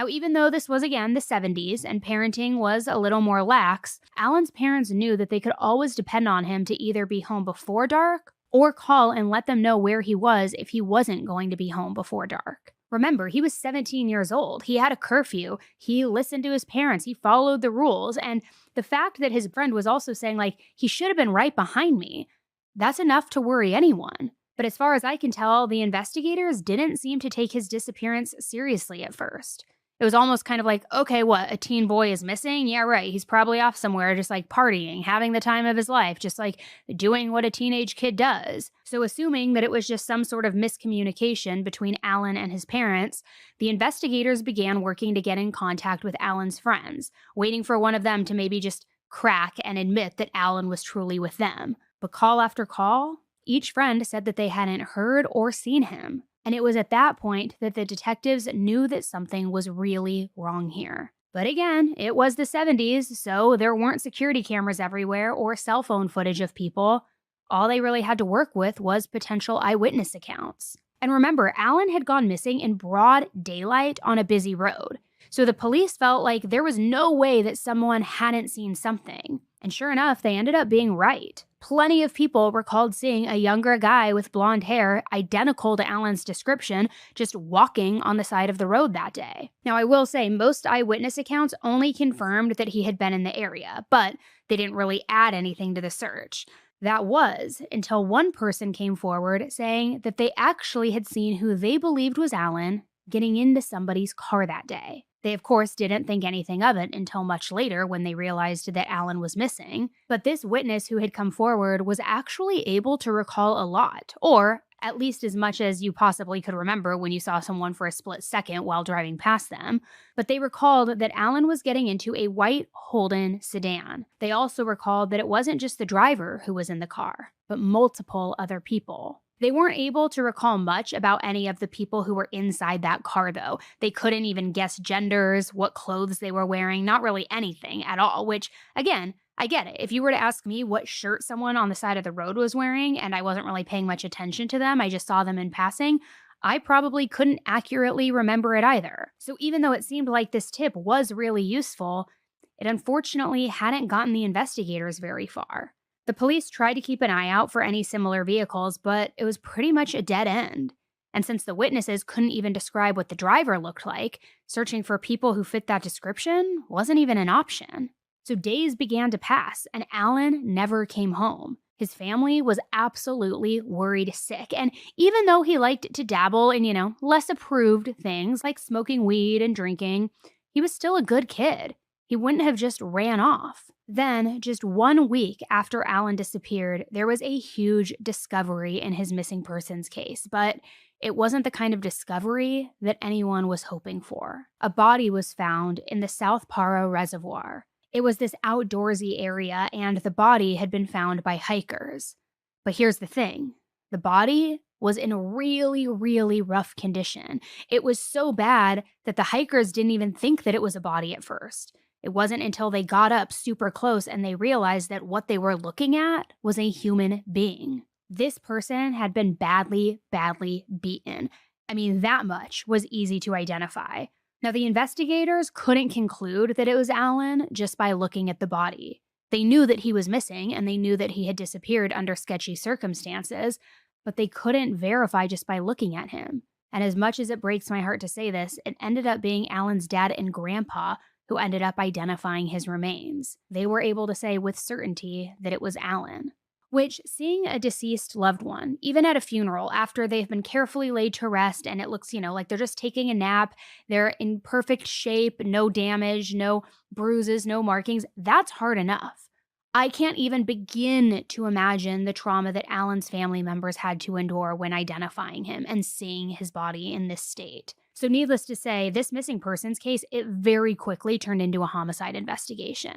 Now, even though this was again the 70s and parenting was a little more lax, Allan's parents knew that they could always depend on him to either be home before dark or call and let them know where he was if he wasn't going to be home before dark. Remember, he was 17 years old. He had a curfew. He listened to his parents. He followed the rules. And the fact that his friend was also saying, like, he should have been right behind me, that's enough to worry anyone. But as far as I can tell, the investigators didn't seem to take his disappearance seriously at first. It was almost kind of like, okay, what, a teen boy is missing? Yeah, right. He's probably off somewhere just like partying, having the time of his life, just like doing what a teenage kid does. So assuming that it was just some sort of miscommunication between Allan and his parents, the investigators began working to get in contact with Allan's friends, waiting for one of them to maybe just crack and admit that Allan was truly with them. But call after call, each friend said that they hadn't heard or seen him. And it was at that point that the detectives knew that something was really wrong here. But again, it was the 70s, so there weren't security cameras everywhere or cell phone footage of people. All they really had to work with was potential eyewitness accounts. And remember, Allan had gone missing in broad daylight on a busy road. So the police felt like there was no way that someone hadn't seen something. And sure enough, they ended up being right. Plenty of people recalled seeing a younger guy with blonde hair, identical to Allan's description, just walking on the side of the road that day. Now, I will say most eyewitness accounts only confirmed that he had been in the area, but they didn't really add anything to the search. That was until one person came forward saying that they actually had seen who they believed was Allan getting into somebody's car that day. They, of course, didn't think anything of it until much later when they realized that Allan was missing. But this witness who had come forward was actually able to recall a lot, or at least as much as you possibly could remember when you saw someone for a split second while driving past them. But they recalled that Allan was getting into a white Holden sedan. They also recalled that it wasn't just the driver who was in the car, but multiple other people. They weren't able to recall much about any of the people who were inside that car, though. They couldn't even guess genders, what clothes they were wearing, not really anything at all, which, again, I get it. If you were to ask me what shirt someone on the side of the road was wearing and I wasn't really paying much attention to them, I just saw them in passing, I probably couldn't accurately remember it either. So even though it seemed like this tip was really useful, it unfortunately hadn't gotten the investigators very far. The police tried to keep an eye out for any similar vehicles, but it was pretty much a dead end. And since the witnesses couldn't even describe what the driver looked like, searching for people who fit that description wasn't even an option. So days began to pass, and Allan never came home. His family was absolutely worried sick, and even though he liked to dabble in, less approved things like smoking weed and drinking, he was still a good kid. He wouldn't have just ran off. Then, just 1 week after Allan disappeared, there was a huge discovery in his missing persons case, but it wasn't the kind of discovery that anyone was hoping for. A body was found in the South Parro Reservoir. It was this outdoorsy area, and the body had been found by hikers. But here's the thing. The body was in really, really rough condition. It was so bad that the hikers didn't even think that it was a body at first. It wasn't until they got up super close and they realized that what they were looking at was a human being. This person had been badly, badly beaten. I mean, that much was easy to identify. Now, the investigators couldn't conclude that it was Allan just by looking at the body. They knew that he was missing and they knew that he had disappeared under sketchy circumstances, but they couldn't verify just by looking at him. And as much as it breaks my heart to say this, it ended up being Allan's dad and grandpa who ended up identifying his remains. They were able to say with certainty that it was Allan. Which, seeing a deceased loved one, even at a funeral, after they've been carefully laid to rest and it looks, like they're just taking a nap, they're in perfect shape, no damage, no bruises, no markings, that's hard enough. I can't even begin to imagine the trauma that Allan's family members had to endure when identifying him and seeing his body in this state. So needless to say, this missing persons case, it very quickly turned into a homicide investigation.